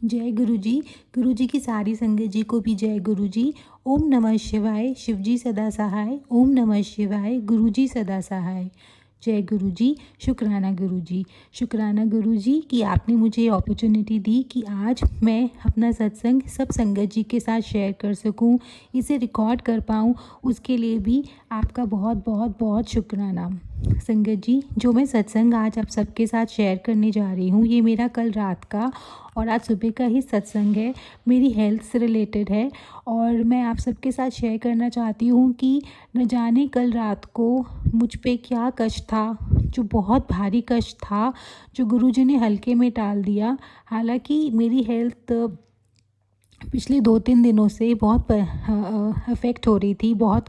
जय गुरु जी। गुरु जी की सारी संगत जी को भी जय गुरु जी। ओम नमः शिवाय। शिव जी सदा सहाय। ओम नमः शिवाय। गुरु जी सदा सहाय। जय गुरु जी। शुक्राना गुरु जी। शुक्राना गुरु जी कि आपने मुझे ये अपॉर्चुनिटी दी कि आज मैं अपना सत्संग सब संगत जी के साथ शेयर कर सकूं, इसे रिकॉर्ड कर पाऊं। उसके लिए भी आपका बहुत बहुत बहुत शुक्राना। संगत जी, जो मैं सत्संग आज आप सबके साथ शेयर करने जा रही हूँ, ये मेरा कल रात का और आज सुबह का ही सत्संग है। मेरी हेल्थ से रिलेटेड है और मैं आप सबके साथ शेयर करना चाहती हूँ कि न जाने कल रात को मुझ पे क्या कष्ट था, जो बहुत भारी कष्ट था, जो गुरुजी ने हल्के में टाल दिया। हालांकि मेरी हेल्थ पिछले 2-3 दिनों से बहुत अफेक्ट हो रही थी, बहुत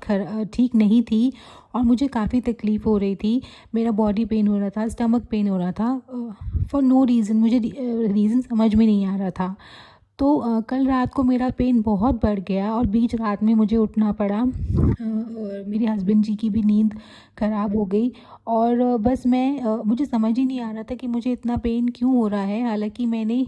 ठीक नहीं थी और मुझे काफ़ी तकलीफ़ हो रही थी। मेरा बॉडी पेन हो रहा था, स्टमक पेन हो रहा था फॉर नो रीज़न। मुझे रीज़न समझ में नहीं आ रहा था। तो कल रात को मेरा पेन बहुत बढ़ गया और बीच रात में मुझे उठना पड़ा और मेरे हस्बैंड जी की भी नींद ख़राब हो गई और बस मुझे समझ ही नहीं आ रहा था कि मुझे इतना पेन क्यों हो रहा है। हालांकि मैंने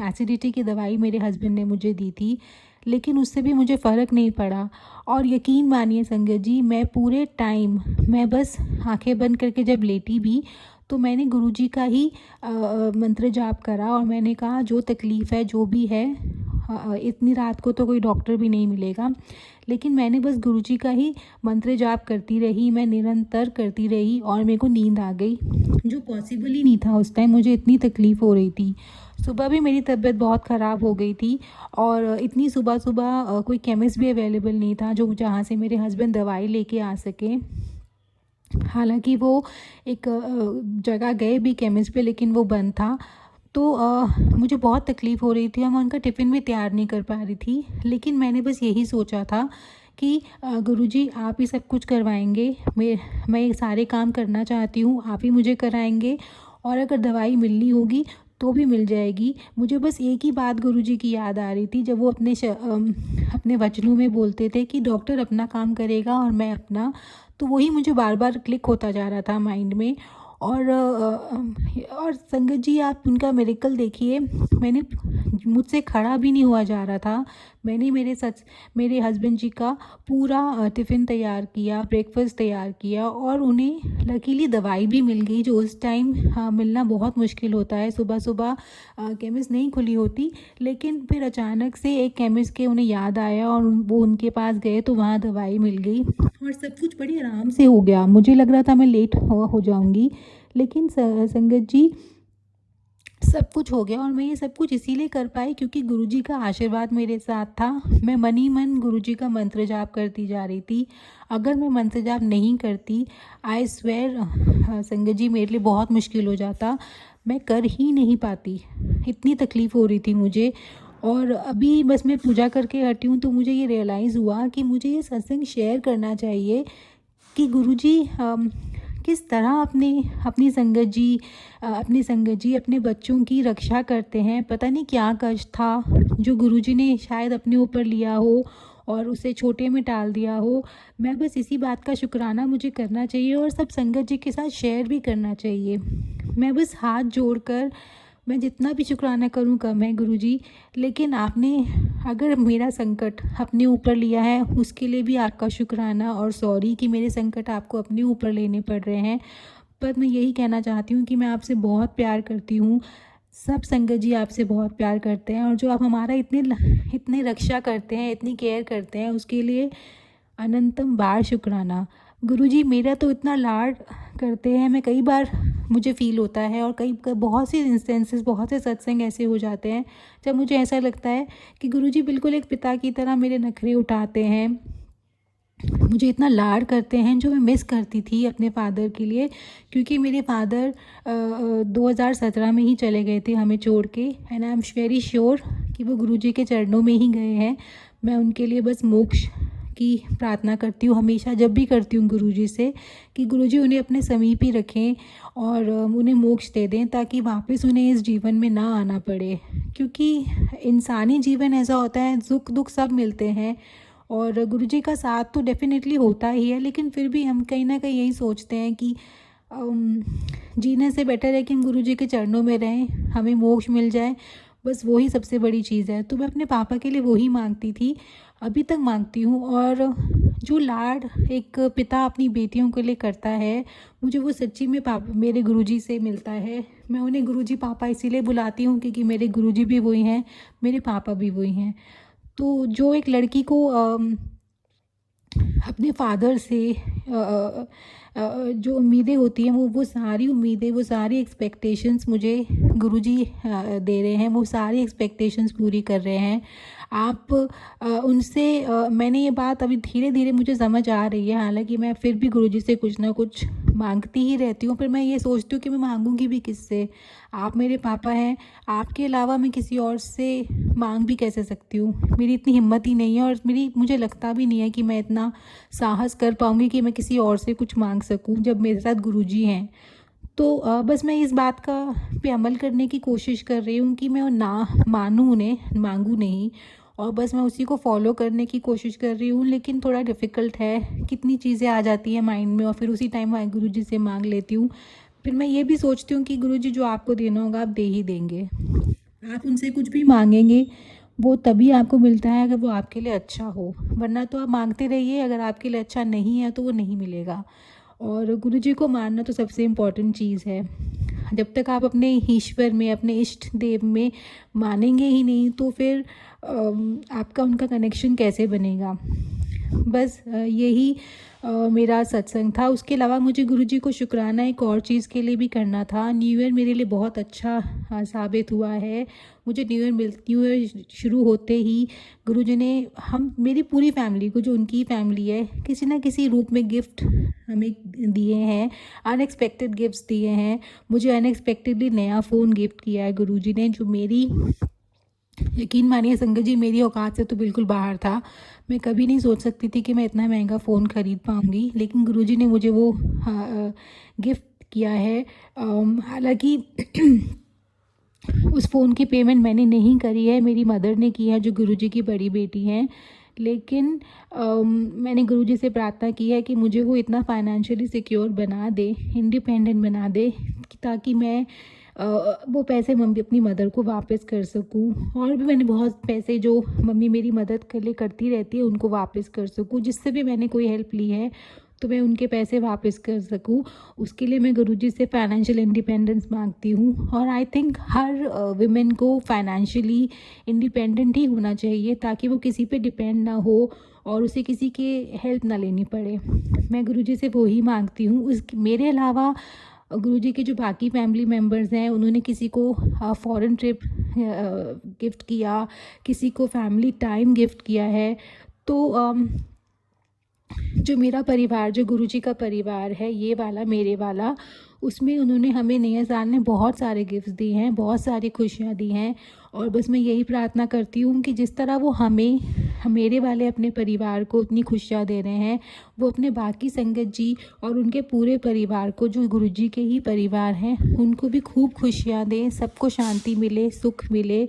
एसिडिटी की दवाई मेरे हस्बैंड ने मुझे दी थी, लेकिन उससे भी मुझे फ़र्क नहीं पड़ा। और यकीन मानिए संगत जी, मैं पूरे टाइम मैं बस आंखें बंद करके जब लेटी भी तो मैंने गुरुजी का ही मंत्र जाप करा और मैंने कहा जो तकलीफ़ है, जो भी है, इतनी रात को तो कोई डॉक्टर भी नहीं मिलेगा, लेकिन मैंने बस गुरुजी का ही मंत्र जाप करती रही। मैं निरंतर करती रही और मेरे को नींद आ गई, जो पॉसिबल ही नहीं था उस टाइम। मुझे इतनी तकलीफ़ हो रही थी। सुबह भी मेरी तबीयत बहुत ख़राब हो गई थी और इतनी सुबह सुबह कोई केमिस्ट भी अवेलेबल नहीं था जो जहाँ से मेरे हस्बैंड दवाई लेके आ सके। हालांकि वो एक जगह गए भी केमिस्ट पे, लेकिन वो बंद था। तो मुझे बहुत तकलीफ़ हो रही थी और मैं उनका टिफ़िन भी तैयार नहीं कर पा रही थी। लेकिन मैंने बस यही सोचा था कि गुरुजी आप ही सब कुछ करवाएंगे। मैं ये सारे काम करना चाहती हूँ, आप ही मुझे कराएंगे और अगर दवाई मिलनी होगी तो भी मिल जाएगी। मुझे बस एक ही बात गुरुजी की याद आ रही थी, जब वो अपने वचनों में बोलते थे कि डॉक्टर अपना काम करेगा और मैं अपना। तो वही मुझे बार बार क्लिक होता जा रहा था माइंड में। और संगत जी, आप उनका मिरेकल देखिए। मुझसे खड़ा भी नहीं हुआ जा रहा था। मैंने मेरे हस्बैंड जी का पूरा टिफ़िन तैयार किया, ब्रेकफास्ट तैयार किया और उन्हें लकीली दवाई भी मिल गई, जो उस टाइम मिलना बहुत मुश्किल होता है। सुबह सुबह केमिस्ट नहीं खुली होती, लेकिन फिर अचानक से एक केमिस्ट के उन्हें याद आया और वो उनके पास गए तो वहाँ दवाई मिल गई और सब कुछ बड़ी आराम से हो गया। मुझे लग रहा था मैं लेट हो जाऊँगी, लेकिन संगत जी सब कुछ हो गया और मैं ये सब कुछ इसीलिए कर पाई क्योंकि गुरुजी का आशीर्वाद मेरे साथ था। मैं मन ही मन गुरुजी का मंत्र जाप करती जा रही थी। अगर मैं मंत्र जाप नहीं करती, आई स्वेयर संगत जी, मेरे लिए बहुत मुश्किल हो जाता। मैं कर ही नहीं पाती, इतनी तकलीफ़ हो रही थी मुझे। और अभी बस मैं पूजा करके हटी हूँ तो मुझे ये रियलाइज़ हुआ कि मुझे ये सत्संग शेयर करना चाहिए कि गुरुजी किस तरह अपनी संगत जी अपने बच्चों की रक्षा करते हैं। पता नहीं क्या कष्ट था जो गुरुजी ने शायद अपने ऊपर लिया हो और उसे छोटे में टाल दिया हो। मैं बस इसी बात का शुक्राना मुझे करना चाहिए और सब संगत जी के साथ शेयर भी करना चाहिए। मैं बस हाथ जोड़कर, मैं जितना भी शुक्राना करूं कम है गुरुजी, लेकिन आपने अगर मेरा संकट अपने ऊपर लिया है उसके लिए भी आपका शुक्राना और सॉरी कि मेरे संकट आपको अपने ऊपर लेने पड़ रहे हैं। पर मैं यही कहना चाहती हूँ कि मैं आपसे बहुत प्यार करती हूँ। सब संगत जी आपसे बहुत प्यार करते हैं और जो आप हमारा इतने रक्षा करते हैं, इतनी केयर करते हैं, उसके लिए अनंतम बार शुक्राना। गुरुजी मेरा तो इतना लाड करते हैं, मैं कई बार मुझे फ़ील होता है और बहुत सी इंस्टेंसेस, बहुत से सत्संग ऐसे हो जाते हैं जब मुझे ऐसा लगता है कि गुरुजी बिल्कुल एक पिता की तरह मेरे नखरे उठाते हैं, मुझे इतना लाड करते हैं, जो मैं मिस करती थी अपने फादर के लिए। क्योंकि मेरे फादर 2017 में ही चले गए थे हमें छोड़ के, and I am very sure कि वो गुरुजी के चरणों में ही गए हैं। मैं उनके लिए बस मोक्ष की प्रार्थना करती हूँ हमेशा, जब भी करती हूँ गुरुजी से, कि गुरुजी उन्हें अपने समीप ही रखें और उन्हें मोक्ष दे दें ताकि वापस उन्हें इस जीवन में ना आना पड़े। क्योंकि इंसानी जीवन ऐसा होता है, सुख दुख सब मिलते हैं और गुरुजी का साथ तो डेफिनेटली होता ही है, लेकिन फिर भी हम कहीं ना कहीं यही सोचते हैं कि जीने से बेटर है कि हम गुरुजी के चरणों में रहें, हमें मोक्ष मिल जाए। बस वही सबसे बड़ी चीज़ है। तो मैं अपने पापा के लिए वही मांगती थी, अभी तक मांगती हूँ। और जो लाड एक पिता अपनी बेटियों के लिए करता है, मुझे वो सच्ची में पापा मेरे गुरुजी से मिलता है। मैं उन्हें गुरुजी पापा इसीलिए बुलाती हूँ क्योंकि मेरे गुरुजी भी वही हैं, मेरे पापा भी वही हैं। तो जो एक लड़की को अपने फादर से जो उम्मीदें होती हैं, वो सारी उम्मीदें, वो सारी एक्सपेक्टेशंस मुझे गुरुजी दे रहे हैं, वो सारी एक्सपेक्टेशंस पूरी कर रहे हैं। आप उनसे मैंने ये बात अभी धीरे धीरे मुझे समझ आ रही है, हालांकि मैं फिर भी गुरुजी से कुछ ना कुछ मांगती ही रहती हूँ। पर मैं ये सोचती हूँ कि मैं मांगूंगी भी किससे? आप मेरे पापा हैं, आपके अलावा मैं किसी और से मांग भी कैसे सकती हूँ? मेरी इतनी हिम्मत ही नहीं है, और मुझे लगता भी नहीं है कि मैं इतना साहस कर पाऊँगी कि मैं किसी और से कुछ मांग सकूँ जब मेरे साथ गुरुजी हैं। तो बस मैं इस बात का पे अमल करने की कोशिश कर रही हूँ कि मैं ना मानूँ उन्हें, मांगूँ नहीं, और बस मैं उसी को फॉलो करने की कोशिश कर रही हूँ। लेकिन थोड़ा डिफ़िकल्ट है, कितनी चीज़ें आ जाती हैं माइंड में, और फिर उसी टाइम गुरुजी से मांग लेती हूँ। फिर मैं ये भी सोचती हूँ कि गुरुजी जो आपको देना होगा आप दे ही देंगे। आप उनसे कुछ भी मांगेंगे, वो तभी आपको मिलता है अगर वो आपके लिए अच्छा हो, वरना तो आप मांगते रहिए, अगर आपके लिए अच्छा नहीं है तो वो नहीं मिलेगा। और गुरुजी को मानना तो सबसे इम्पॉर्टेंट चीज़ है। जब तक आप अपने ईश्वर में, अपने इष्ट देव में मानेंगे ही नहीं, तो फिर आपका उनका कनेक्शन कैसे बनेगा? बस यही मेरा सत्संग था। उसके अलावा मुझे गुरुजी को शुक्राना एक और चीज़ के लिए भी करना था। न्यू ईयर मेरे लिए बहुत अच्छा साबित हुआ है। मुझे न्यू ईयर शुरू होते ही गुरुजी ने मेरी पूरी फैमिली को, जो उनकी फैमिली है, किसी ना किसी रूप में गिफ्ट हमें दिए हैं, अनएक्सपेक्टेड गिफ्ट्स दिए हैं। मुझे अनएक्सपेक्टेडली नया फ़ोन गिफ्ट किया है गुरुजी ने, जो मेरी, यकीन मानिए संगत जी, मेरी औकात से तो बिल्कुल बाहर था। मैं कभी नहीं सोच सकती थी कि मैं इतना महंगा फ़ोन ख़रीद पाऊँगी, लेकिन गुरुजी ने मुझे वो गिफ्ट किया है। हालांकि उस फ़ोन की पेमेंट मैंने नहीं करी है, मेरी मदर ने की है, जो गुरुजी की बड़ी बेटी हैं। लेकिन मैंने गुरुजी से प्रार्थना की है कि मुझे वो इतना फाइनेंशियली सिक्योर बना दे, इंडिपेंडेंट बना दे, ताकि मैं वो पैसे मम्मी अपनी मदर को वापस कर सकूं। और भी मैंने बहुत पैसे जो मम्मी मेरी मदद के लिए करती रहती है, उनको वापस कर सकूं। जिससे भी मैंने कोई हेल्प ली है तो मैं उनके पैसे वापस कर सकूं। उसके लिए मैं गुरुजी से फाइनेंशियल इंडिपेंडेंस मांगती हूँ। और आई थिंक हर विमेन को फाइनेंशियली इंडिपेंडेंट ही होना चाहिए, ताकि वो किसी पे डिपेंड ना हो और उसे किसी के हेल्प ना लेनी पड़े। मैं गुरुजी से वो ही मांगती हूँ। मेरे अलावा गुरुजी के जो बाकी फैमिली मेम्बर्स हैं, उन्होंने किसी को फॉरेन ट्रिप गिफ्ट किया, किसी को फैमिली टाइम गिफ्ट किया है। तो जो मेरा परिवार, जो गुरुजी का परिवार है, ये वाला, मेरे वाला, उसमें उन्होंने हमें नए साल में बहुत सारे गिफ्ट्स दिए हैं, बहुत सारी खुशियाँ दी हैं। और बस मैं यही प्रार्थना करती हूँ कि जिस तरह वो मेरे वाले अपने परिवार को इतनी खुशियाँ दे रहे हैं, वो अपने बाकी संगत जी और उनके पूरे परिवार को, जो गुरुजी के ही परिवार हैं, उनको भी खूब खुशियाँ दें, सबको शांति मिले, सुख मिले,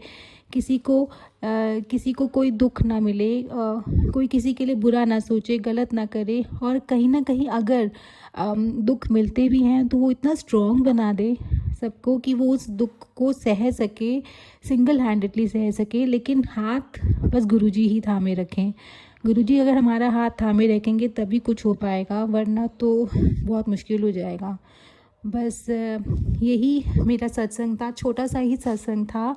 किसी को कोई दुख ना मिले, कोई किसी के लिए बुरा ना सोचे, गलत ना करे। और कहीं ना कहीं अगर दुख मिलते भी हैं तो वो इतना स्ट्रॉन्ग बना दे सबको कि वो उस दुख को सह सके, सिंगल हैंडेडली सह सके। लेकिन हाथ बस गुरुजी ही थामे रखें। गुरुजी अगर हमारा हाथ थामे रखेंगे तभी कुछ हो पाएगा, वरना तो बहुत मुश्किल हो जाएगा। बस यही मेरा सत्संग था, छोटा सा ही सत्संग था।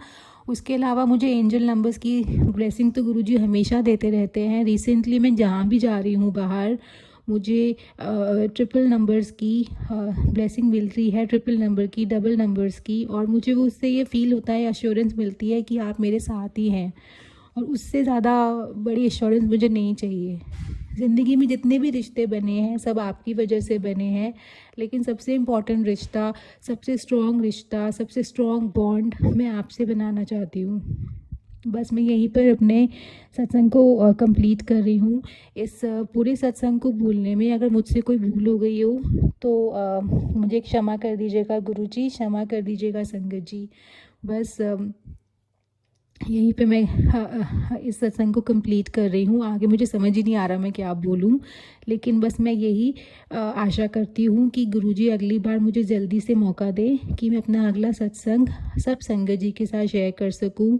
उसके अलावा मुझे एंजल नंबर्स की ब्लेसिंग तो गुरुजी हमेशा देते रहते हैं। रिसेंटली मैं जहाँ भी जा रही हूँ बाहर, मुझे ट्रिपल नंबर्स की ब्लेसिंग मिल रही है, ट्रिपल नंबर की, डबल नंबर्स की। और मुझे वो उससे ये फ़ील होता है, एश्योरेंस मिलती है कि आप मेरे साथ ही हैं। और उससे ज़्यादा बड़ी एश्योरेंस मुझे नहीं चाहिए। ज़िंदगी में जितने भी रिश्ते बने हैं सब आपकी वजह से बने हैं, लेकिन सबसे इम्पॉर्टेंट रिश्ता, सबसे स्ट्रॉन्ग रिश्ता, सबसे स्ट्रॉन्ग बॉन्ड मैं आपसे बनाना चाहती हूँ। बस मैं यहीं पर अपने सत्संग को कंप्लीट कर रही हूँ। इस पूरे सत्संग को भूलने में अगर मुझसे कोई भूल हो गई हो तो मुझे क्षमा कर दीजिएगा गुरुजी, क्षमा कर दीजिएगा संगत जी। बस यहीं पे मैं इस सत्संग को कंप्लीट कर रही हूँ। आगे मुझे समझ ही नहीं आ रहा मैं क्या बोलूँ, लेकिन बस मैं यही आशा करती हूँ कि गुरुजी अगली बार मुझे जल्दी से मौका दें कि मैं अपना अगला सत्संग सब संगत जी के साथ शेयर कर सकूँ,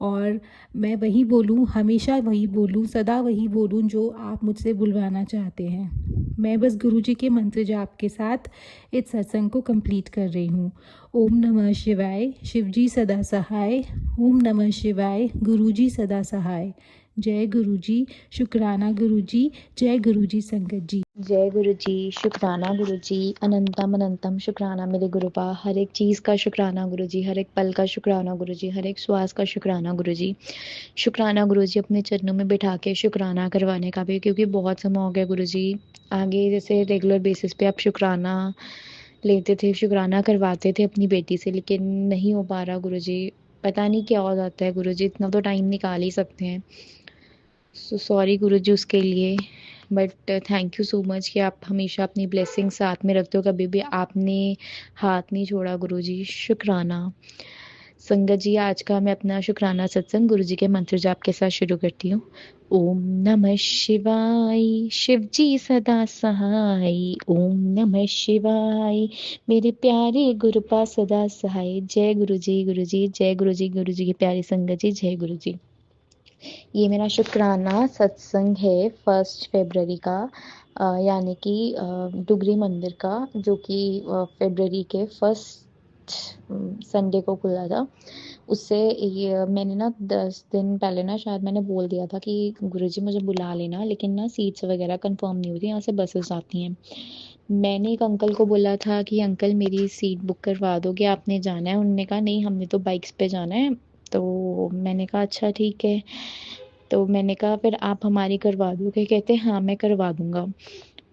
और मैं वही बोलूँ, हमेशा वही बोलूँ, सदा वही बोलूँ जो आप मुझसे बुलवाना चाहते हैं। मैं बस गुरुजी के मंत्र जाप के साथ इस सत्संग को कंप्लीट कर रही हूँ। ओम नमः शिवाय, शिवजी सदा सहाय। ओम नमः शिवाय, गुरुजी सदा सहाय। जय गुरुजी, शुक्राना गुरुजी, जय गुरुजी संगत जी। जय गुरु जी, शुक्राना गुरु जी, अनंतम अनंतम शुक्राना मेरे गुरुपा। हर एक चीज़ का शुक्राना गुरु जी, हर एक पल का शुक्राना गुरु जी, हर एक श्वास का शुक्राना गुरु जी। शुक्राना गुरु जी अपने चरणों में बिठा के शुक्राना करवाने का भी, क्योंकि बहुत समय हो गया गुरु जी। आगे जैसे रेगुलर बेसिस पे आप शुक्राना लेते थे, शुक्राना करवाते थे अपनी बेटी से, लेकिन नहीं हो पा रहा गुरु जी। पता नहीं क्या हो जाता है गुरु जी, इतना तो टाइम निकाल ही सकते हैं। सो सॉरी गुरु जी उसके लिए, but thank you so much कि आप हमेशा अपनी ब्लेसिंग साथ में रखते हो, कभी भी आपने हाथ नहीं छोड़ा गुरु जी। शुक्राना संगत जी। आज का मैं अपना शुक्राना सत्संग गुरु जी के मंत्र जाप के साथ शुरू करती हूँ। ओम नमः शिवाय, शिव जी सदा सहाय। ओम नमः शिवाय, मेरे प्यारे गुरुपा सदा सहाय। जय गुरु जी, गुरु जी, जय गुरु जी, गुरु जी की प्यारी संगत जी, जय गुरु जी। ये मेरा शुक्राना सत्संग है 1 फरवरी का, यानी कि डुगरी मंदिर का, जो कि फरवरी के फर्स्ट संडे को खुला था। उससे ये मैंने ना 10 दिन पहले ना शायद मैंने बोल दिया था कि गुरुजी मुझे बुला लेना, लेकिन ना सीट्स वगैरह कंफर्म नहीं हुई, यहाँ से बसेस आती हैं। मैंने एक अंकल को बोला था कि अंकल मेरी सीट बुक करवा दोगे, आपने जाना है? उन्होंने कहा नहीं, हमने तो बाइक्स पे जाना है। तो मैंने कहा अच्छा ठीक है। तो मैंने कहा फिर आप हमारी करवा दोगे? कहते हाँ मैं करवा दूंगा।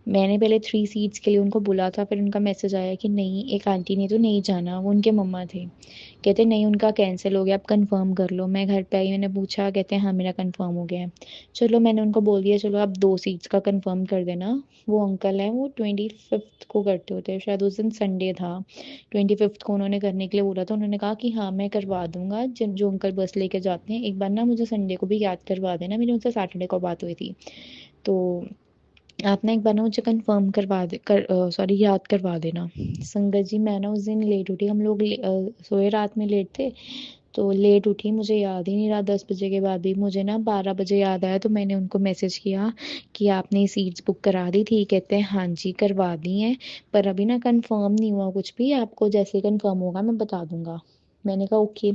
मैंने पहले 3 सीट्स के लिए उनको बोला था, फिर उनका मैसेज आया कि नहीं, एक आंटी ने तो नहीं जाना, वो उनके मम्मा थे। कहते नहीं उनका कैंसिल हो गया, आप कंफर्म कर लो। मैं घर पे आई, मैंने पूछा, कहते हैं हाँ मेरा कंफर्म हो गया है। चलो मैंने उनको बोल दिया चलो आप 2 सीट्स का कंफर्म कर देना। वो अंकल हैं, वो 25th को करते होते हैं, शायद उस दिन संडे था। 25th को उन्होंने करने के लिए बोला था। उन्होंने कहा कि हाँ मैं करवा दूंगा, जो अंकल बस लेके जाते हैं। एक बार ना मुझे संडे को भी याद करवा देना, मेरी उनसे सैटरडे को बात हुई थी। तो आप ना एक बार ना मुझे कंफर्म करवा दे कर सॉरी याद करवा देना। संगत जी मैं ना उस दिन लेट उठी, हम लोग सोए रात में लेट थे, तो लेट उठी, मुझे याद ही नहीं रहा 10 बजे के बाद भी। मुझे ना 12 बजे याद आया, तो मैंने उनको मैसेज किया कि आपने सीट्स बुक करा दी थी? कहते हैं हाँ जी करवा दी हैं, पर अभी ना कंफर्म नहीं हुआ कुछ भी, आपको जैसे कंफर्म होगा मैं बता दूंगा। मैंने कहा ओके।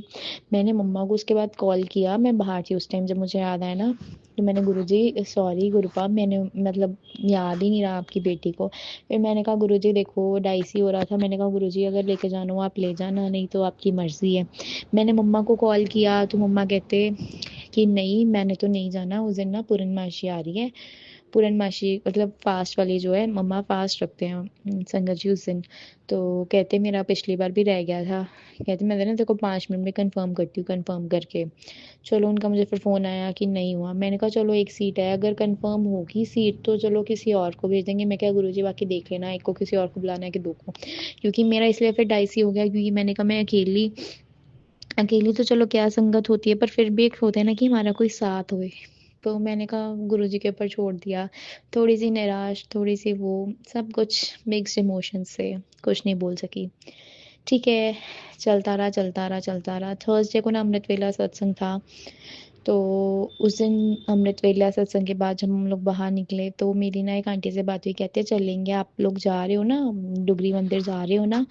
मैंने मम्मा को उसके बाद कॉल किया, मैं बाहर थी उस टाइम जब मुझे याद आया ना। तो मैंने गुरुजी सॉरी गुरुपा, मैंने मतलब याद ही नहीं रहा आपकी बेटी को। फिर मैंने कहा गुरुजी देखो डाइसी हो रहा था, मैंने कहा गुरुजी अगर लेके जाना हो आप ले जाना, नहीं तो आपकी मर्जी है। मैंने मम्मा को कॉल किया तो मम्मा कहते कि नहीं मैंने तो नहीं जाना, उस दिन ना पूर्णमासी आ रही है। पूर्णमासी मतलब फास्ट वाली जो है, मम्मा फास्ट रखते हैं संगत जी उस दिन। तो कहते मेरा पिछली बार भी रह गया था। कहते मैं ना देखो 5 मिनट में कंफर्म करती हूँ, कंफर्म करके। चलो उनका मुझे फिर फ़ोन आया कि नहीं हुआ। मैंने कहा चलो एक सीट है, अगर कंफर्म होगी सीट तो चलो किसी और को भेज देंगे। मैं क्या गुरुजी बाकी देख लेना, एक को किसी और को बुलाना है कि 2 को। क्योंकि मेरा इसलिए फिर डाइसी हो गया, क्योंकि मैंने कहा मैं अकेली अकेली तो चलो क्या संगत होती है, पर फिर भी एक होता है ना कि हमारा कोई साथ होए। तो मैंने कहा गुरुजी के ऊपर छोड़ दिया। थोड़ी सी निराश, थोड़ी सी वो, सब कुछ मिक्स्ड इमोशंस से कुछ नहीं बोल सकी। ठीक है, चलता रहा चलता रहा चलता रहा। थर्सडे को ना अमृत वेला सत्संग था। तो उस दिन अमृत वेला सत्संग के बाद जब हम लोग बाहर निकले, तो मेरी ना एक आंटी से बात हुई, कहते चलेंगे, आप लोग जा रहे हो ना डुगरी मंदिर जा रहे हो ना?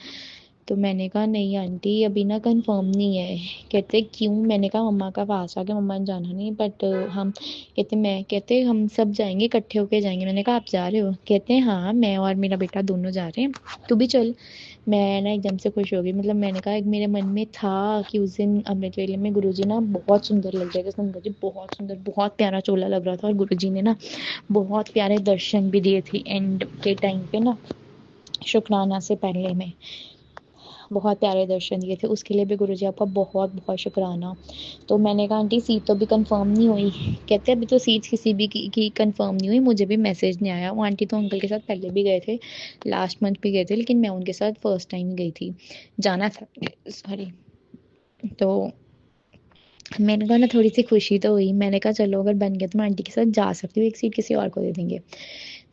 तो मैंने कहा नहीं आंटी अभी ना कंफर्म नहीं है। कहते क्यों? मैंने कहा मम्मा का पास आ गया, मम्मा ने जाना नहीं, बट हम कहते हम सब जाएंगे, इकट्ठे होके जाएंगे। मैंने कहा आप जा रहे हो? कहते हैं हाँ मैं और मेरा बेटा दोनों जा रहे हैं, तू भी चल। मैं ना एकदम से खुश हो गई। मतलब मैंने कहा एक मेरे मन में था कि उस दिन अमृत वेले में गुरुजी ना बहुत सुंदर लग जाएगा। संगत जी बहुत सुंदर, बहुत प्यारा चोला लग रहा था, और गुरुजी ने ना बहुत प्यारे दर्शन भी दिए थे एंड के टाइम पे ना, शुक्राना से पहले में बहुत प्यारे दर्शन दिए थे। उसके लिए भी गुरुजी आपका बहुत बहुत शुक्राना। तो मैंने कहा आंटी सीट तो अभी कंफर्म नहीं हुई। कहते अभी तो सीट किसी भी की कंफर्म नहीं हुई, मुझे भी मैसेज नहीं आया। वो आंटी तो अंकल के साथ पहले भी गए थे, लास्ट मंथ भी गए थे, लेकिन मैं उनके साथ फर्स्ट टाइम गई थी, जाना था, सॉरी। तो मैंने कहा ना थोड़ी सी खुशी तो हुई। मैंने कहा चलो अगर बन गया तो मैं आंटी के साथ जा सकती हूँ, एक सीट किसी और को दे देंगे।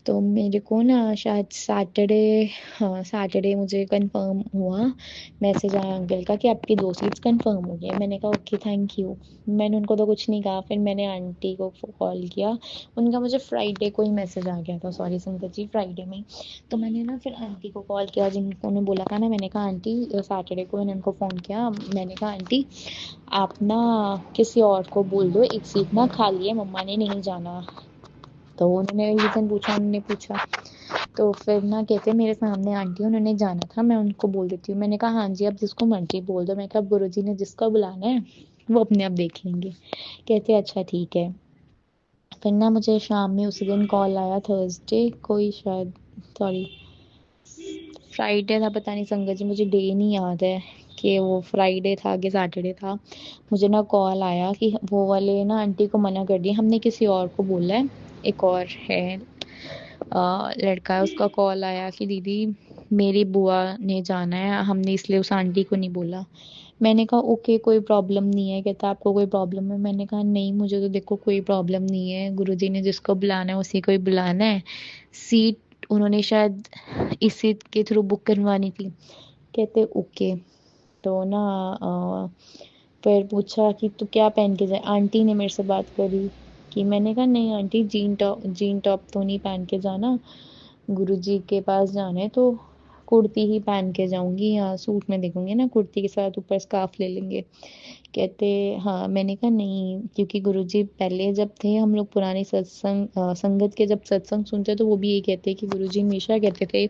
तो मेरे को ना शायद सैटरडे, हाँ सैटरडे मुझे कंफर्म हुआ, मैसेज आया अंकल का कि आपकी 2 सीट्स कंफर्म हो गई है। मैंने कहा ओके थैंक यू। मैंने उनको तो कुछ नहीं कहा, फिर मैंने आंटी को कॉल किया। उनका मुझे फ्राइडे को ही मैसेज आ गया था, सॉरी संगत जी, फ्राइडे में। तो मैंने ना फिर आंटी को कॉल किया जिनको उन्होंने बोला था ना, मैंने कहा आंटी सैटरडे को मैंने उनको फ़ोन किया, मैंने कहा आंटी आप ना किसी और को बोल दो, एक सीट ना खाली है, मम्मा ने नहीं जाना। तो उन्होंने रीज़न पूछा, उन्होंने पूछा, तो फिर ना कहते मेरे सामने आंटी उन्होंने जाना था, मैं उनको बोल देती हूँ। मैंने कहा हाँ जी आप जिसको मर्जी बोल दो। मैं कहा गुरुजी ने जिसको बुलाना है वो अपने आप देख लेंगे। कहते अच्छा ठीक है। फिर ना मुझे शाम में उसी दिन कॉल आया, थर्सडे कोई शायद, सॉरी फ्राइडे था, पता नहीं संगत जी मुझे डे नहीं याद है कि वो फ्राइडे था कि सैटरडे था। मुझे ना कॉल आया कि वो वाले ना आंटी को मना कर दिया, हमने किसी और को बोला है, एक और है लड़का है, उसका कॉल आया कि दीदी मेरी बुआ ने जाना है, हमने इसलिए उस आंटी को नहीं बोला। मैंने कहा ओके कोई प्रॉब्लम नहीं है। कहता आपको कोई प्रॉब्लम है? मैंने कहा नहीं मुझे तो देखो कोई प्रॉब्लम नहीं है, गुरुजी ने जिसको बुलाना है उसी को ही बुलाना है। सीट उन्होंने शायद इसी के थ्रू बुक करवानी थी। कहते ओके। तो ना फिर पूछा कि तू क्या पहन के जाए, आंटी ने मेरे से बात करी कि, मैंने कहा नहीं आंटी जीन टॉप तो नहीं पहन के जाना, गुरुजी के पास जाना है तो कुर्ती ही पहन के जाऊंगी, या सूट में देखूंगी ना, कुर्ती के साथ ऊपर स्कार्फ ले लेंगे। कहते हाँ। मैंने कहा नहीं, क्योंकि गुरुजी पहले जब थे हम लोग पुराने सत्संग संगत के जब सत्संग सुनते तो वो भी यही कहते कि गुरुजी हमेशा कहते थे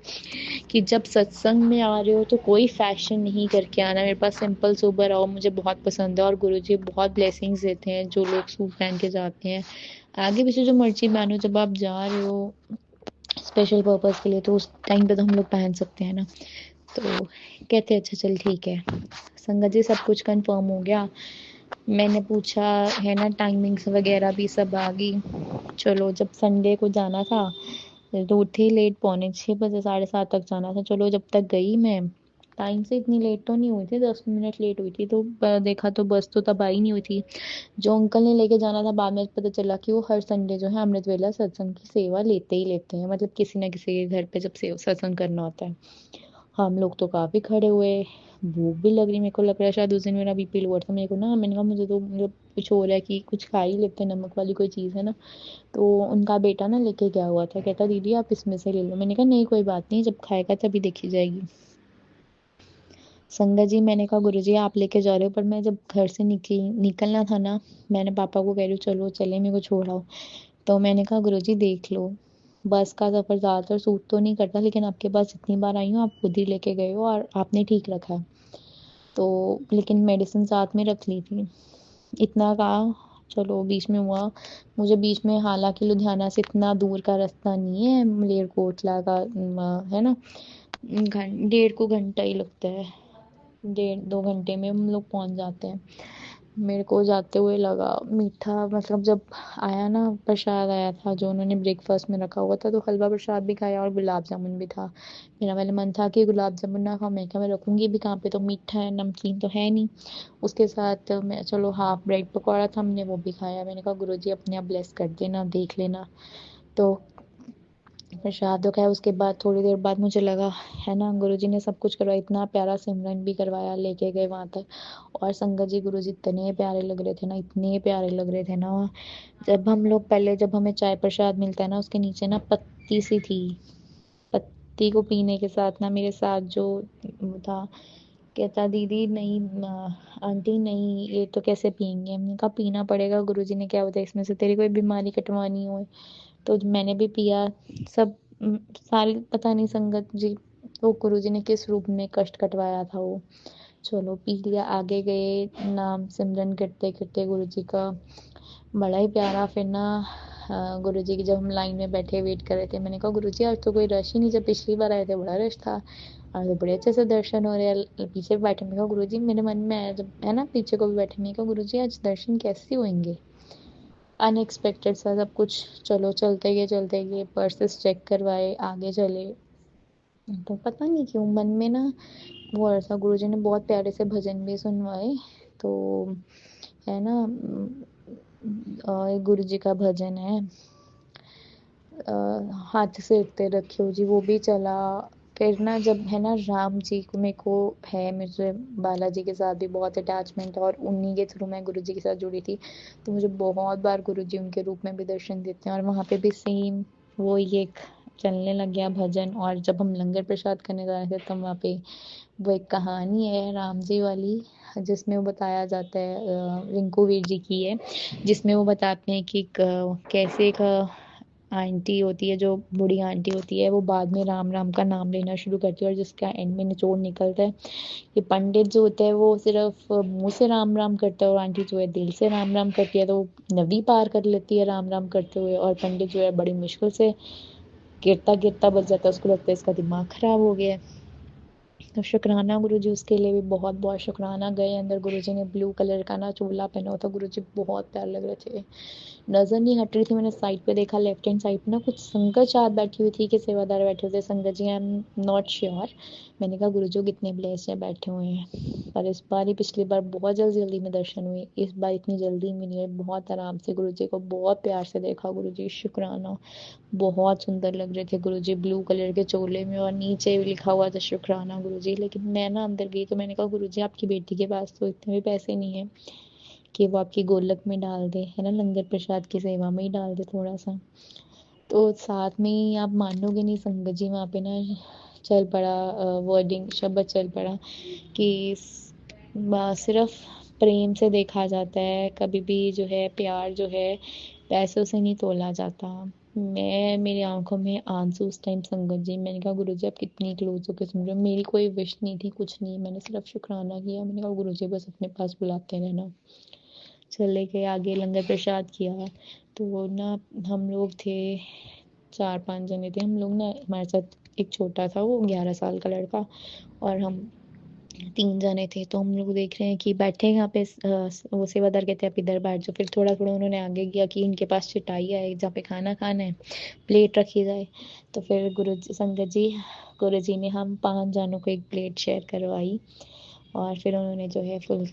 कि जब सत्संग में आ रहे हो तो कोई फैशन नहीं करके आना, मेरे पास सिंपल सोबर आओ, मुझे बहुत पसंद है। और गुरुजी बहुत ब्लेसिंग्स देते हैं जो लोग सूट पहन के जाते हैं, आगे पीछे जो मर्जी पहनो, जब आप जा रहे हो स्पेशल पर्पस के लिए तो उस टाइम पे तो हम लोग पहन सकते हैं ना। तो कहते अच्छा चल ठीक है। संगत जी सब कुछ कंफर्म हो गया। मैंने पूछा है ना टाइमिंग्स वगैरह भी सब आ गई। चलो जब संडे को जाना था तो उठी लेट, 5:45 7:30 तक जाना था। चलो जब तक गई मैं, टाइम से इतनी लेट तो नहीं हुई थी, 10 मिनट लेट हुई थी। तो देखा तो बस तो तब आई नहीं हुई थी। जो अंकल ने लेके जाना था, बाद में पता चला कि वो हर संडे जो है अमृत वेला सत्संग की सेवा लेते ही लेते हैं, मतलब किसी ना किसी के घर पे जब सत्संग करना होता है। हम लोग तो काफी खड़े हुए, भूख भी लग रही, मेरे को लग रहा है शायद उस दिन मेरा बीपी लोअर था। मेरे को ना, मैंने कहा मुझे तो मतलब कुछ हो रहा है कि कुछ खा ही लेते हैं, नमक वाली कोई चीज़ है ना। तो उनका बेटा ना लेके गया हुआ था, कहता दीदी आप इसमें से ले लो। मैंने कहा नहीं कोई बात नहीं, जब खाएगा तभी देखी जाएगी। संगत जी मैंने कहा गुरुजी आप लेके जा रहे हो, पर मैं जब घर से निकलना था ना, मैंने पापा को कह रही हूँ चलो चले मेरे को छोड़ाओ। तो मैंने कहा गुरुजी देख लो, बस का सफ़र ज़्यादातर सूट तो नहीं करता, लेकिन आपके पास जितनी बार आई हूँ आप खुद ही लेके गए हो और आपने ठीक रखा है। तो लेकिन मेडिसिन साथ में रख ली थी। इतना कहा, चलो बीच में हुआ। मुझे बीच में, हालांकि लुधियाना से इतना दूर का रास्ता नहीं है, मलेरकोटला का है ना, 1.5 को घंटा ही लगता है, 1.5 2 घंटे में हम लोग पहुंच जाते हैं। मेरे को जाते हुए लगा मीठा, मतलब जब आया ना प्रसाद आया था जो उन्होंने ब्रेकफास्ट में रखा हुआ था, तो हलवा प्रसाद भी खाया और गुलाब जामुन भी था। मेरा पहले मन था कि गुलाब जामुन ना खाऊं, मैं क्या मैं रखूंगी भी कहाँ पे, तो मीठा है नमकीन तो है नहीं। उसके साथ मैं चलो हाफ ब्रेड पकौड़ा था, हमने वो भी खाया। मैंने कहा गुरुजी अपने आप ब्लेस कर देना, देख लेना। तो प्रसाद तो खाया, उसके बाद थोड़ी देर बाद मुझे लगा है ना गुरुजी ने सब कुछ करवाया, इतना प्यारा सिमरन भी करवाया, लेके गए वहां तक। और संगत जी गुरुजी इतने प्यारे लग रहे थे ना, इतने प्यारे लग रहे थे ना। जब हम लोग पहले, जब हमें चाय प्रसाद मिलता है ना, उसके नीचे ना पत्ती सी थी, पत्ती को पीने के साथ ना मेरे साथ जो था, कहता दीदी नहीं आंटी नहीं ये तो कैसे पियेंगे। हमने कहा पीना पड़ेगा, गुरुजी ने क्या बताया इसमें से तेरी कोई बीमारी कटवानी हो। तो मैंने भी पिया। सब सारी पता नहीं संगत जी वो गुरुजी ने किस रूप में कष्ट कटवाया था वो। चलो पी लिया, आगे गए, नाम सिमरन करते करते गुरुजी का, बड़ा ही प्यारा। फिर ना गुरुजी की जब हम लाइन में बैठे वेट कर रहे थे, मैंने कहा गुरुजी आज तो कोई रश ही नहीं, जब पिछली बार आए थे बड़ा रश था, आज तो बड़े अच्छे से दर्शन हो रहे हैं। पीछे बैठे, मैंने कहा गुरुजी मेरे मन में आया, जब है ना पीछे को भी बैठे, मैंने कहा गुरुजी आज दर्शन कैसे होंगे, अनएक्सपेक्टेड सा सब कुछ। चलो चलते गए पर्सेस चेक करवाए, आगे चले। तो पता नहीं क्यों मन में ना वो ऐसा, गुरुजी ने बहुत प्यारे से भजन भी सुनवाए। तो है ना, एक गुरु जी का भजन है, हाथ से उठते रखियो जी, वो भी चला। फिर ना जब है ना राम जी को मेरे को है, मुझे बालाजी के साथ भी बहुत अटैचमेंट है और उन्हीं के थ्रू मैं गुरु जी के साथ जुड़ी थी, तो मुझे बहुत बार गुरु जी उनके रूप में भी दर्शन देते हैं। और वहाँ पे भी सेम वो ये एक चलने लग गया भजन। और जब हम लंगर प्रसाद करने जा रहे थे तब वहाँ पे वो एक कहानी है राम जी वाली, जिसमें वो बताया जाता है, रिंकू वीर जी की है, जिसमें वो बताते हैं कि कैसे एक आंटी होती है, जो बूढ़ी आंटी होती है, वो बाद में राम राम का नाम लेना शुरू करती है और जिसका एंड में निचोड़ निकलता है। ये पंडित जो होता है वो सिर्फ मुंह से राम राम करता है और आंटी जो है दिल से राम राम करती है, तो वो नदी पार कर लेती है राम राम करते हुए, और पंडित जो है बड़ी मुश्किल से गिरता गिरता बच जाता है, उसको लगता है इसका दिमाग खराब हो गया है। तो शुक्राना गुरुजी, उसके लिए भी बहुत बहुत शुक्राना। गए अंदर, गुरुजी ने ब्लू कलर का ना चोला पहना हुआ था, गुरुजी बहुत प्यार लग रहे थे। नजर नहीं हट रही थी, मैंने साइड पे देखा, लेफ्ट हैंड साइड पे ना कुछ संगत साथ बैठी हुई थी कि सेवादार बैठे हुए थे। संगत जी, आई एम नॉट श्योर। मैंने कहा गुरुजी कितने ब्लेस्ड है, बैठे हुए हैं। पर इस बार ही, पिछली बार बहुत जल्दी जल्दी में दर्शन हुए, इस बार इतनी जल्दी में नहीं है, बहुत आराम से गुरुजी को बहुत प्यार से देखा। गुरुजी शुक्राना, बहुत सुंदर लग रहे थे गुरुजी ब्लू कलर के चोले में, और नीचे भी लिखा हुआ था शुक्राना गुरुजी। लेकिन मैं ना अंदर गई तो मैंने कहा गुरुजी आपकी बेटी के पास तो इतने भी पैसे नहीं है कि वो आपकी गोलक में डाल दे, है ना, लंगर प्रसाद की सेवा में ही डाल दे थोड़ा सा। तो साथ में ही आप मानोगे नहीं, संगत जी वहाँ पे ना चल पड़ा, वर्डिंग शब्द चल पड़ा कि सिर्फ प्रेम से देखा जाता है, कभी भी जो है प्यार जो है पैसों से नहीं तोला जाता। मैं, मेरी आंखों में आंसू उस टाइम। संगत जी, मैंने कहा गुरुजी आप कितनी क्लोज होकर सुन रहे हो, मेरी कोई विश नहीं थी, कुछ नहीं, मैंने सिर्फ शुक्राना किया। मैंने कहा गुरुजी बस अपने पास बुलाते रहना। चले गए आगे, लंगर प्रसाद किया। तो ना हम लोग थे 4-5 जने थे हम लोग ना, हमारे साथ एक छोटा था, वो 11 साल का लड़का, और हम 3 जने थे। तो हम लोग देख रहे हैं कि बैठे यहाँ पे, वो सेवादार कहते हैं आप इधर बैठ जाओ। फिर थोड़ा थोड़ा उन्होंने आगे किया कि इनके पास चटाई है जहाँ पे खाना खाना है, प्लेट रखी जाए। तो फिर गुरु जी ने हम 5 जनों को एक प्लेट शेयर करवाई, और फिर उन्होंने जो है फुल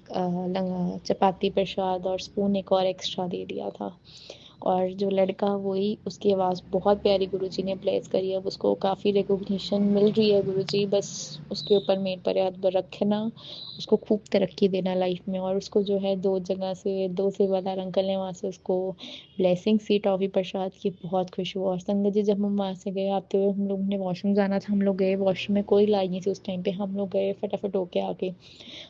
चपाती प्रसाद और स्पून एक और एक्स्ट्रा दे दिया था। और जो लड़का, वही, उसकी आवाज़ बहुत प्यारी गुरुजी ने ब्लेस करी। अब उसको काफ़ी रिकॉग्निशन मिल रही है। गुरुजी बस उसके ऊपर मेरे पर याद रखना, उसको खूब तरक्की देना लाइफ में। और उसको जो है 2 जगह से 2 सेवादार अंकल ने वहाँ से उसको ब्लेसिंग सी टॉफ़ी प्रसाद की, बहुत खुश हुआ। और संगत जी जब हम वहाँ से गए, आते हुए हम लोग ने वॉशरूम जाना था, हम लोग गए वॉशरूम में, कोई लाइन नहीं थी उस टाइम पे, हम लोग गए फटाफट होके आके।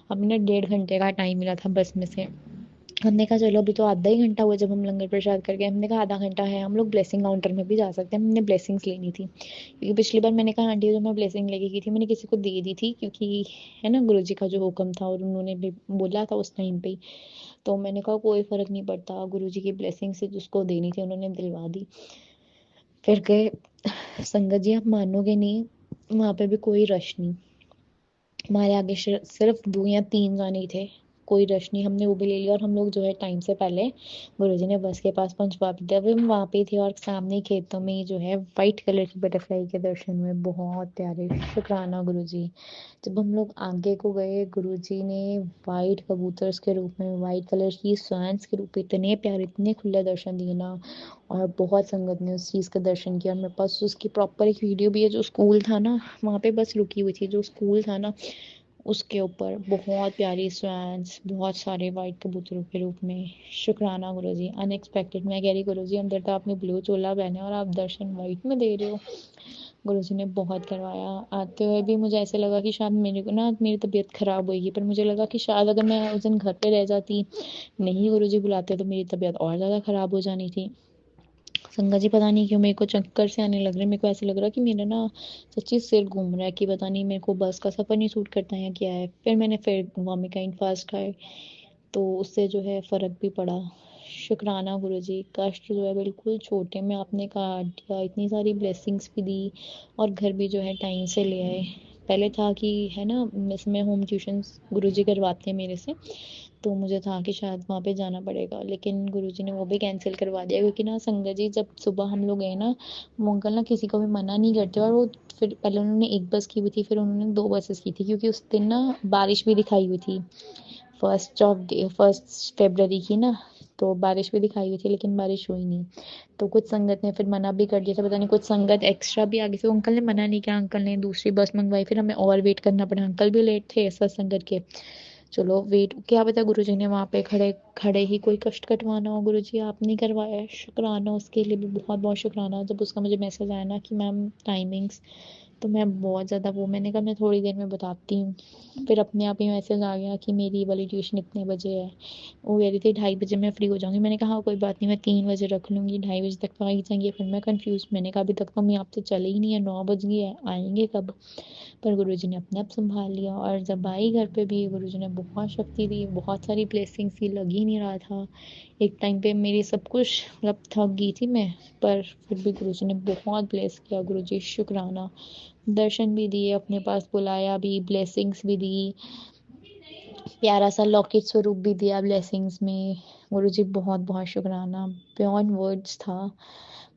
हमें ना 1.5 घंटे का टाइम मिला था बस में से। हमने कहा चलो अभी तो आधा ही घंटा हुआ जब हम लंगर प्रसाद करके, हमने कहा आधा घंटा है, हम लोग ब्लेसिंग काउंटर में भी जा सकते हैं। हमने ब्लेसिंग्स लेनी थी, क्योंकि पिछली बार मैंने कहा आंटी जो मैं ब्लेसिंग लेके गई थी, मैंने किसी को दे दी थी, क्योंकि है ना गुरुजी का जो हुक्म था और उन्होंने भी बोला था उस टाइम पे। तो मैंने कहा कोई फर्क नहीं पड़ता, गुरुजी की ब्लेसिंग से जिसको देनी थी उन्होंने दिलवा दी। फिर गए। संगत जी आप मानोगे नहीं, वहाँ पे भी कोई रश नहीं, हमारे आगे सिर्फ 2 या 3 जाने ही थे, कोई रश नहीं। हमने वो भी ले लिया, और हम लोग जो है टाइम से पहले गुरुजी ने बस के पास पहुंचवा भी दिया। अभी हम वहाँ पे ही थे, और सामने खेतों में जो है वाइट कलर की बटरफ्लाई के दर्शन हुए, बहुत प्यारे। शुक्राना गुरुजी। जब हम लोग आगे को गए, गुरुजी ने वाइट कबूतर्स के रूप में, वाइट कलर की स्वैन्स के रूप में इतने प्यारे, इतने खुले दर्शन दिए ना, और बहुत संगत ने उस चीज़ का दर्शन किया। और मेरे पास उसकी प्रॉपर एक वीडियो भी है। जो स्कूल था ना, वहाँ पे बस रुकी हुई थी, जो स्कूल था ना उसके ऊपर बहुत प्यारी स्वैन्स, बहुत सारे वाइट कबूतरों के रूप में। शुक्राना गुरुजी, अनएक्सपेक्टेड। मैं कह रही गुरुजी अंदर तो आपने ब्लू चोला पहना है और आप दर्शन वाइट में दे रहे हो। गुरुजी ने बहुत करवाया। आते हुए भी मुझे ऐसे लगा कि शायद मेरे को ना, मेरी तबीयत खराब होगी, पर मुझे लगा कि शायद अगर मैं उस दिन घर पे रह जाती, नहीं गुरुजी बुलाते, तो मेरी तबीयत और ज़्यादा खराब हो जानी थी। संगत जी पता नहीं क्यों मेरे को चक्कर से आने लग रहे, मेरे को ऐसे लग रहा कि मेरा ना सच्ची सिर घूम रहा है, कि पता नहीं मेरे को बस का सफ़र नहीं सूट करता है या क्या है। फिर मैंने फिर वोमिकाइन फास्ट खाए, तो उससे जो है फ़र्क भी पड़ा। शुक्राना गुरुजी, कष्ट जो है बिल्कुल छोटे में आपने काट दिया, इतनी सारी ब्लेसिंग्स भी दी, और घर भी जो है टाइम से ले आए। पहले था कि है ना, इसमें होम ट्यूशन्स गुरुजी करवाते हैं मेरे से, तो मुझे था कि शायद वहाँ पे जाना पड़ेगा, लेकिन गुरुजी ने वो भी कैंसिल करवा दिया, क्योंकि ना संगत जी जब सुबह हम लोग गए ना, वो अंकल ना किसी को भी मना नहीं करते। और वो फिर पहले उन्होंने एक बस की हुई थी, फिर उन्होंने 2 बसेस की थी, क्योंकि उस दिन ना बारिश भी दिखाई हुई थी। फर्स्ट फरवरी की ना, तो बारिश भी दिखाई हुई थी लेकिन बारिश हुई नहीं। तो कुछ संगत ने फिर मना भी कर दिया था, पता नहीं कुछ संगत एक्स्ट्रा भी आ गई थी, अंकल ने मना नहीं किया, अंकल ने दूसरी बस मंगवाई, फिर हमें और वेट करना पड़ा, अंकल भी लेट थे सत्संग करके। चलो वेट, क्या पता गुरुजी ने वहाँ पे खड़े खड़े ही कोई कष्ट कटवाना हो, गुरुजी आप नहीं करवाया, शुक्राना उसके लिए भी बहुत बहुत शुक्राना। जब उसका मुझे मैसेज आया ना कि मैम टाइमिंग्स, तो मैं बहुत ज़्यादा वो, मैंने कहा मैं थोड़ी देर में बताती हूँ। फिर अपने आप ही मैसेज आ गया कि मेरी वाली ट्यूशन इतने बजे है। वो कह रही थी 2:30 बजे मैं फ्री हो जाऊंगी, मैंने कहा हाँ कोई बात नहीं, मैं 3 बजे रख लूँगी, 2:30 बजे तक तो आ ही जाएंगे। फिर मैं कंफ्यूज, मैंने कहा अभी तक तो मम्मी आपसे चले ही नहीं है, 9 बज गए हैं, आएंगे कब। पर गुरुजी ने अपने आप संभाल लिया, और जब आई घर पे भी गुरुजी ने बहुत शक्ति दी, बहुत सारी ब्लेसिंग्स दी, लग ही नहीं रहा था। एक टाइम पे मेरी सब कुछ मतलब थक गई थी मैं, पर फिर भी गुरुजी ने बहुत ब्लेस किया, गुरुजी शुक्राना। दर्शन भी दिए, अपने पास बुलाया भी, ब्लेसिंग्स भी दी, प्यारा सा लौकिक स्वरूप भी दिया ब्लेसिंग्स में। गुरुजी बहुत बहुत शुक्राना, बियॉन्ड वर्ड्स था,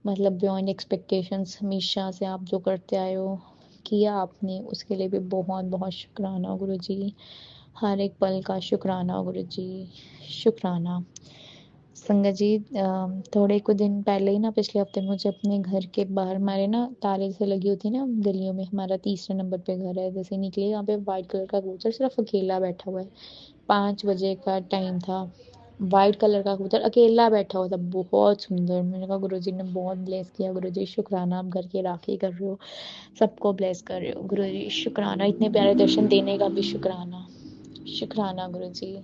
मतलब बियॉन्ड एक्सपेक्टेशंस। हमेशा से आप जो करते आए हो, किया आपने, उसके लिए भी बहुत बहुत शुक्राना गुरुजी। हर एक पल का शुक्राना गुरुजी, शुक्राना। संगत जी, थोड़े कुछ दिन पहले ही ना, पिछले हफ्ते मुझे अपने घर के बाहर, हमारे ना ताले से लगी होती है ना गलियों में, हमारा तीसरे नंबर पे घर है, जैसे निकले यहाँ पे व्हाइट कलर का कबूतर सिर्फ अकेला बैठा हुआ है। 5 बजे का टाइम था, वाइट कलर का कबूतर अकेला बैठा हुआ था, बहुत सुंदर। मैंने कहा गुरुजी ने बहुत ब्लेस किया, गुरुजी शुक्राना, आप घर की राखी कर रहे हो, सबको ब्लेस कर रहे हो, गुरुजी शुक्राना, इतने प्यारे दर्शन देने का भी शुक्राना, शुक्राना गुरुजी।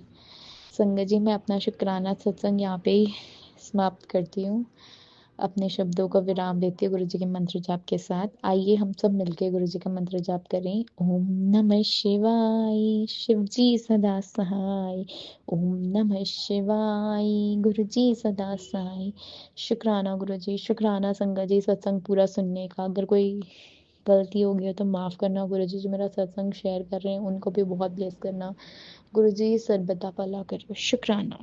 संगत जी, मैं अपना शुक्राना सत्संग यहाँ पे ही समाप्त करती हूँ, अपने शब्दों को विराम देती हूँ गुरुजी के मंत्र जाप के साथ। आइए हम सब मिलके गुरुजी का मंत्र जाप करें। ओम नमः शिवाय, शिव जी सदा सहाय। ओम नमः शिवाय, गुरु जी सदा सहाय। शुक्राना गुरुजी, शुक्राना संगत जी सत्संग पूरा सुनने का। अगर कोई गलती हो गई हो तो माफ़ करना गुरुजी, जो मेरा सत्संग शेयर कर रहे हैं उनको भी बहुत ब्लेस करना गुरुजी, सर्वदा भला करो, शुक्राना।